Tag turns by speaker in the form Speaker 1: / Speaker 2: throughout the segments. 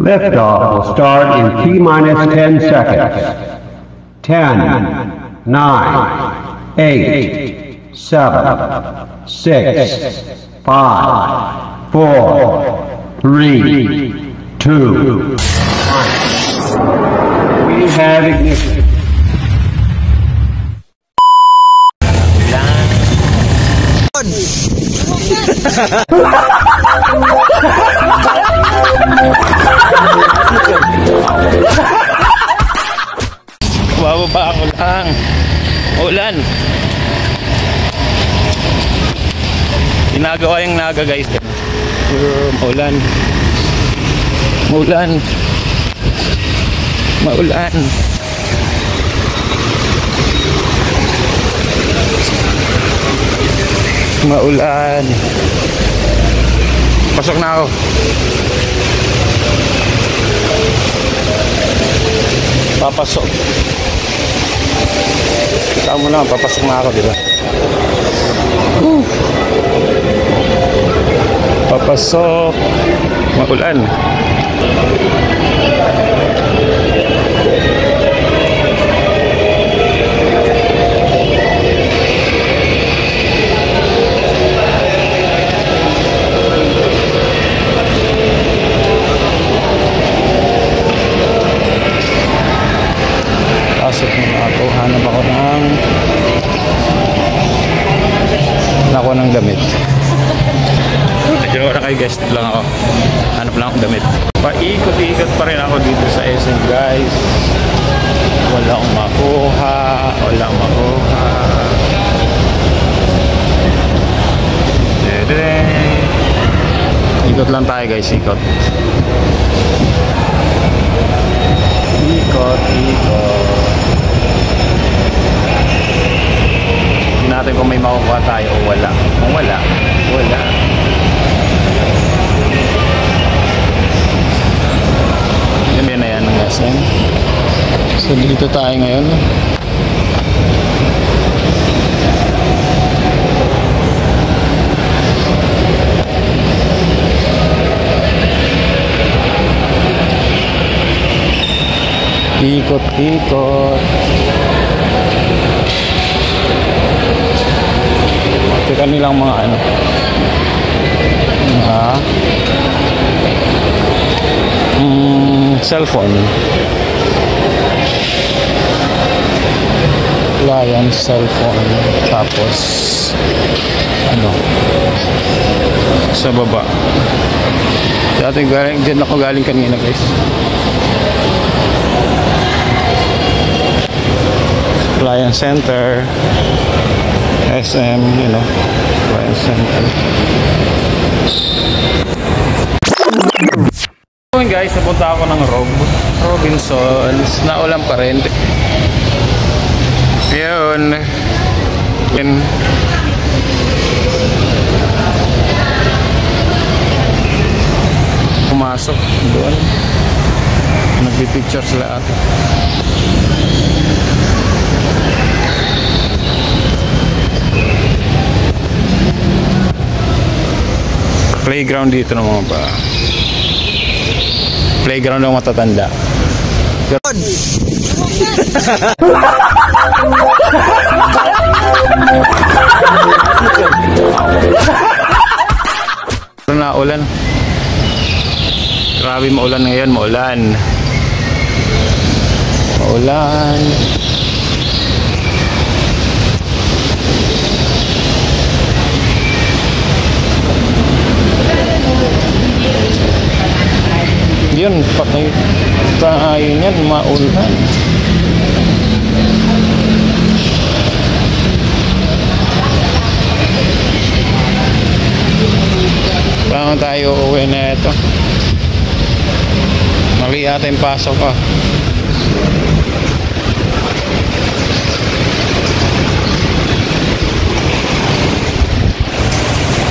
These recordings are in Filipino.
Speaker 1: Liftoff will start in T-minus 10 seconds. 10, 9, 8, 7, 6, 5, 4, 3, 2, 1. We have ignition.
Speaker 2: Bababa ako lang. Ulan. Ginagawa yung naga guys. Maulan. Maulan. Maulan. Maulan. Pasok na ako. Papasok. Kita mo na, papasok na ako, diba? Papasok. Maulan. Pasok na ako. Hanap ako ng damit. Medyo na kayo guys, lang ako. Hanap lang akong damit. Paikot-ikot pa rin ako dito sa SM guys. Wala akong makuha. Wala akong makuha. Ikot lang tayo guys, ikot. Ikot, ikot. Tingnan natin kung may makukuha tayo o wala. Kung wala, wala. Yan na yan ng SM. So dito tayo ngayon. Ikot-ikot. Ito kanilang mga ano. Cellphone. Lion cellphone. Tapos ano sa baba. Dati dyan ako galing kanina guys. Lion Center, SM, you know, Lion Center. So guys, napunta ako ng Robinsons. Naulan pa rin. Yun. Pumasok doon. Nagpipicture sila ata. Playground dito ng mga ba. Playground ng matatanda. Na ulan. Grabe maulan ngayon, maulan. Maulan. Yun, patay tayo niyan, maulan. Paano tayo uuwi na ito? Mali yata yung pasok ko.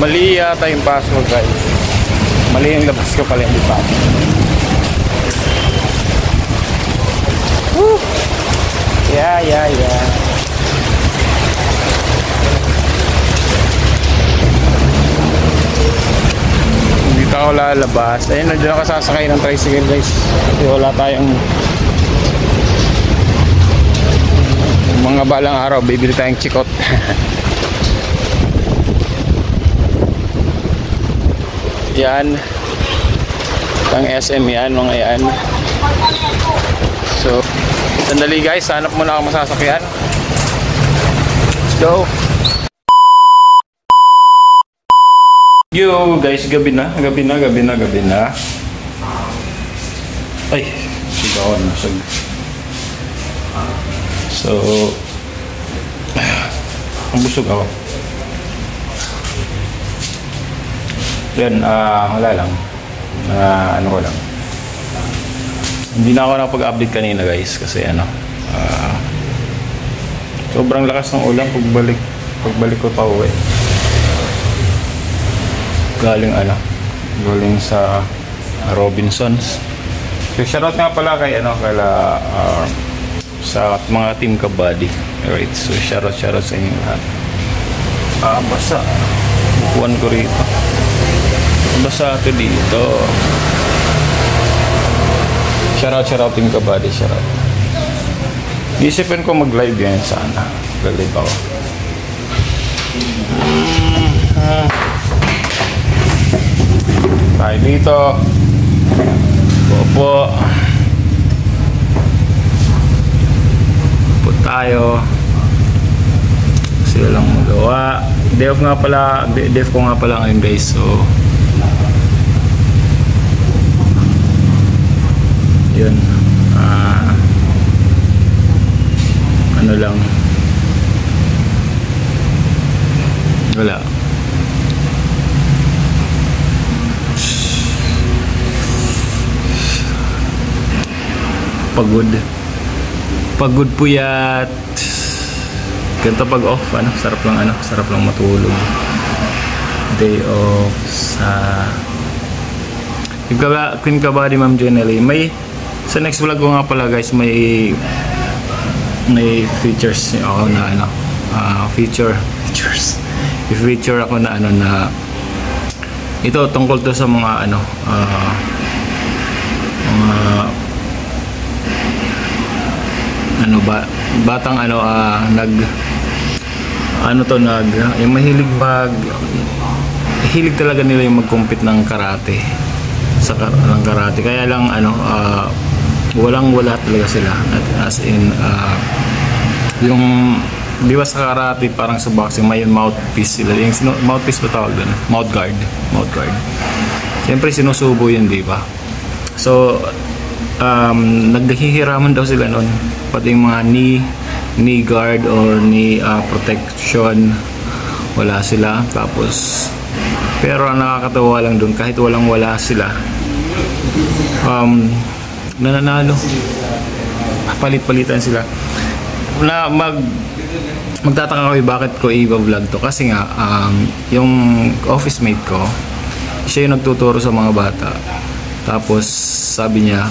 Speaker 2: Mali yata yung pasok ko guys. Mali yung labas ko pala yung pasok. Yeah. Hindi ako lalabas. Ayun, nandiyan ako sasakay ng tricycle guys. Kasi wala tayong mga balang araw, bibili tayong chikot. Yan. Pang SM yan, mga yan. So, sandali guys, hanap muna ako masasakyan. Let's go. Yo guys, gabi na. Ay, sigawan na siya. So, ang busog ako. Yan, wala lang. Ano ko lang. Hindi na ako nakapag-update kanina guys kasi sobrang lakas ng ulan pagbalik ko pa uwi. Galing sa Robinsons. So shoutout nga pala kay sa mga team kabady. Alright, so shoutout sa inyo lahat. Basta bukuan ko rito. Basta ito dito. Shoutout team kabady, shoutout. Isipin ko mag-live yan sana. Mag-live ako. Tayo dito. Popo. Tayo kasi walang magawa. Day off ko nga pala ngayon guys, so yun, ano lang, wala. Pagod puyat. Ganito pag off, sarap lang matulog. Day off sa Queen Kabady Ma'am Jenny. May sa next vlog ko nga pala guys, may features ako na features. I-feature ako na na ito tungkol to sa mga batang yung hilig talaga nila yung mag-compete ng karate ng karate, kaya lang wala talaga sila, as in yung di ba sa karate parang sa boxing may mouthpiece sila, yung mouthpiece ba tawag doon? Mouth guard. Siyempre sinusubo yun, di ba? So naghihiraman daw sila noon, pati yung mga knee guard or knee protection, wala sila. Tapos pero ang nakakatawa lang doon, kahit wala sila, nananalo, palit-palitan sila na magtataka ko bakit ko i-vlog to, kasi nga yung office mate ko, siya yung nagtuturo sa mga bata. Tapos sabi niya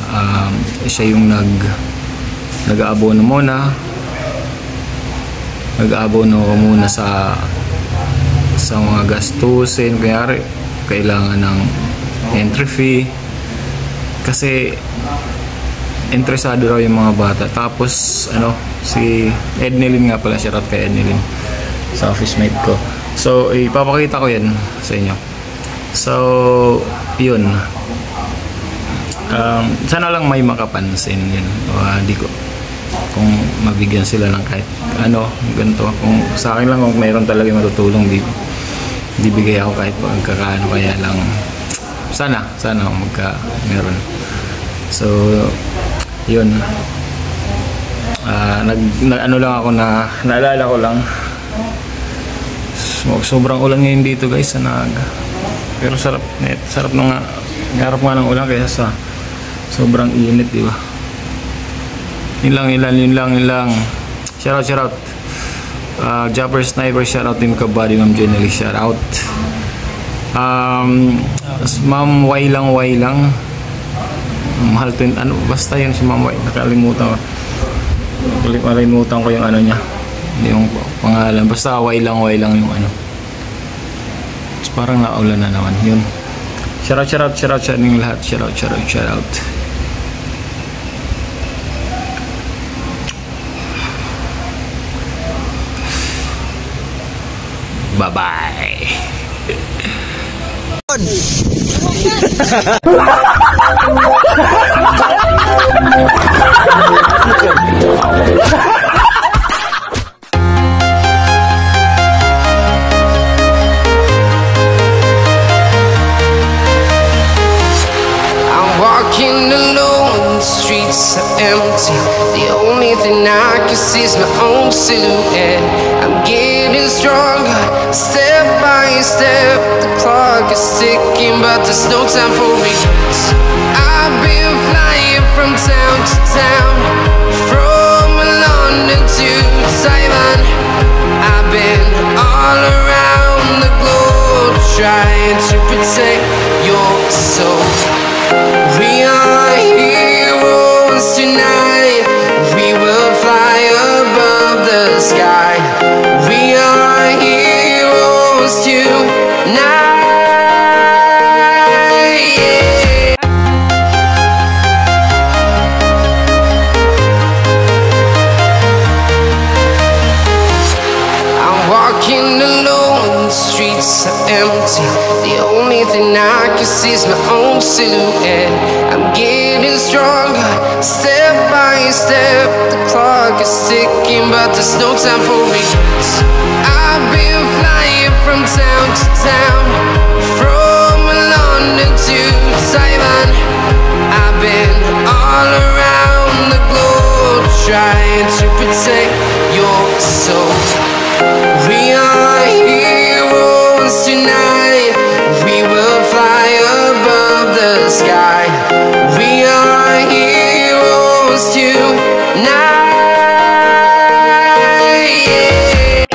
Speaker 2: siya yung nag-aabono muna sa mga gastusin, kaya kailangan ng entry fee kasi interesado raw yung mga bata. Tapos si Ednelin nga pala, shoutout kay Ednelin sa office mate ko. So ipapakita ko yan sa inyo. So yun, sana lang may makapansin yun. Di ko kung mabigyan sila ng kahit ganito. Kung sa akin lang, kung mayroon talaga matutulong, di bigay ako kahit pagkakaano, kaya lang sana meron. So yun, lang ako naalala ko lang, sobrang ulan ngayon dito guys sa Naga, pero sarap na nga, harap nga ng ulan kaysa sa sobrang init, di ba? Yun lang. Shoutout. Japper Sniper, shoutout Team Kabady Ma'am Jenny, shoutout. Ma'am Y lang. Mahal to basta yun si Ma'am Y. Nakalimutan ko yung niya. Yung pangalan. Basta Y lang yung Parang naulan na naman. Yun. Shoutout sa inyong lahat. Shoutout. Bye-bye.
Speaker 3: Walking alone, the streets are empty. The only thing I can see is my own silhouette. I'm getting stronger, step by step. The clock is ticking, but there's no time for regrets. I've been flying from town to town, from London to Taiwan. I've been all around the globe, trying to protect your soul. We are heroes tonight. We will fly above the sky. We are heroes tonight. Yeah. I'm walking alone, the streets are empty. The only thing I can see is my own silhouette. I'm getting stronger, step by step. The clock is ticking, but there's no time for regrets. I've been flying from town to town, from London to Taiwan. I've been all around the globe, trying to protect your soul. We are heroes tonight. We will fly above the sky. We are heroes tonight. Yeah.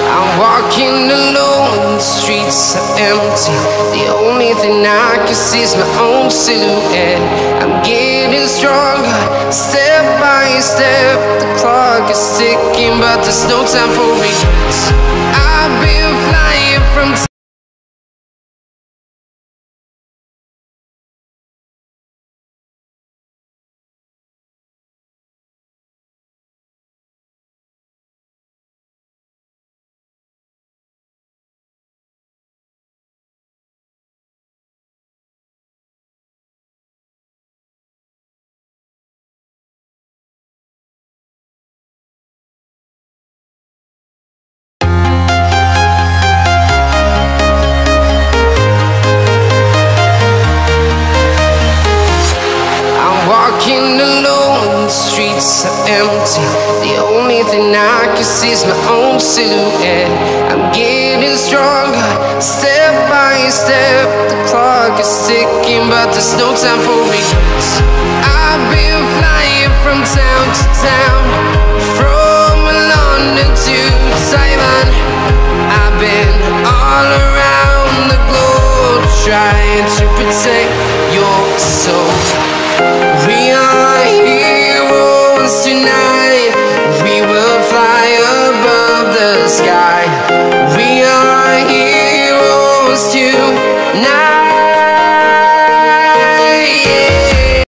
Speaker 3: I'm walking alone, the streets are empty. The only thing I can see is my own silhouette. I'm getting stronger, step by step. The clock is ticking, but there's no time for regrets. I've been flying from walking alone, the streets are empty. The only thing I can see is my own silhouette. I'm getting stronger, step by step. The clock is ticking, but there's no time for regrets. I've been flying from town to town, from London to Taiwan. I've been all around the globe, trying to protect